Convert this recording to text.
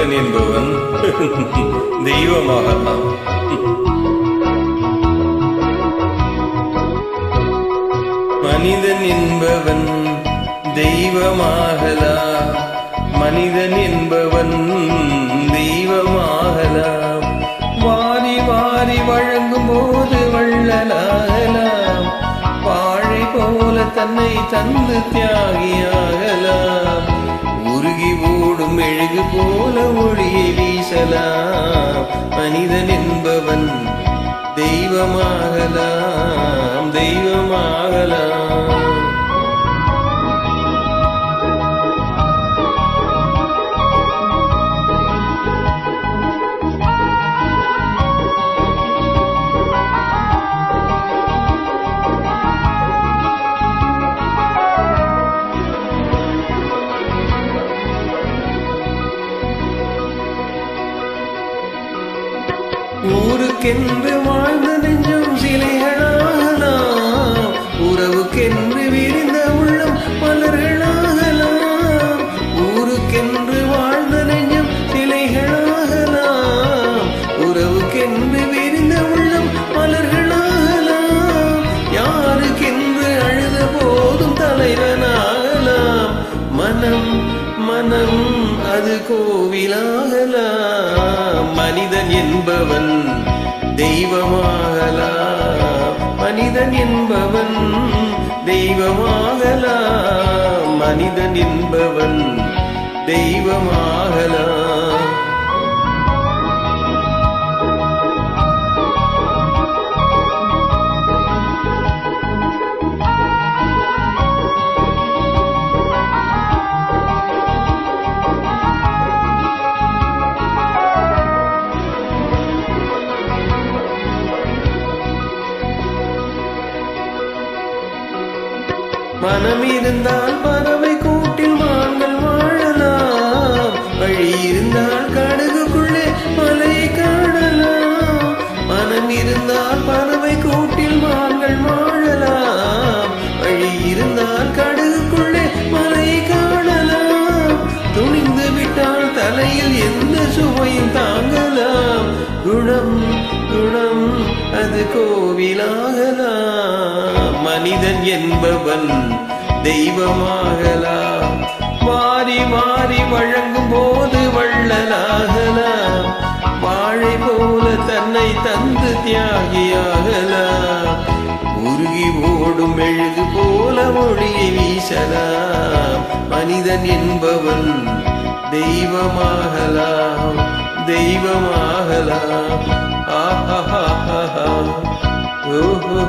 மனிதன் என்பவன் தெய்வமாகலாம். மனிதன் என்பவன் தெய்வமாகலாம். மனிதன் என்பவன் தெய்வமாகலாம். வாரி வாரி வழங்கும் போது வள்ளலாகலாம். வாழை போல தன்னை தந்து தியாகியாகலாம். உருகி ஓடும் மெழுகு போல ஒளியை வீசலாம். மனிதன் என்பவன் தெய்வமாகலாம், தெய்வமாகலாம். ஊருக்கென்று வாழ்ந்த நெஞ்சும் சிலைகளாகலாம். உறவுக்கென்று விரிந்த உள்ளம் மலர்களாகலாம். ஊருக்கென்று வாழ்ந்த நெஞ்சும் சிலைகளாகலாம். உறவுக்கென்று விரிந்த உள்ளம் மலர்களாகலாம். யாருக்கென்று அழுத போதும் தலைவனாகலாம். மனம் மனம் அது கோவிலாகலாம். மனிதன் என்பவன் தெய்வமாகலாம். மனிதன் என்பவன் தெய்வமாகலாம். மனிதன் என்பவன் தெய்வமாகலாம். மனம் இருந்தால் பறவை கூட்டில் மான்கள் வாழலாம். வழி இருந்தால் கடுகுக்குள்ளே மலையை காணலாம். மனம் இருந்தால் பறவை கூட்டில் மான்கள் வாழலாம். வழி இருந்தால் கடுகுக்குள்ளே மலையை காணலாம். துணிந்து விட்டால் தலையில் எந்த சுவையும் தாங்கலாம். குணம் குணம் அது கோவிலாகலாம். மனிதன் என்பவன் தெய்வமாகலாம். வாரி வாரி வழங்கும் போது வள்ளலாகலாம். வாழை போல தன்னை தந்து தியாகியாகலாம். உருகி ஓடும் மெழுகு போல ஒளியை வீசலாம். மனிதன் என்பவன் தெய்வமாகலாம், தெய்வமாகலாம். ஆஹா, ஓஹோ.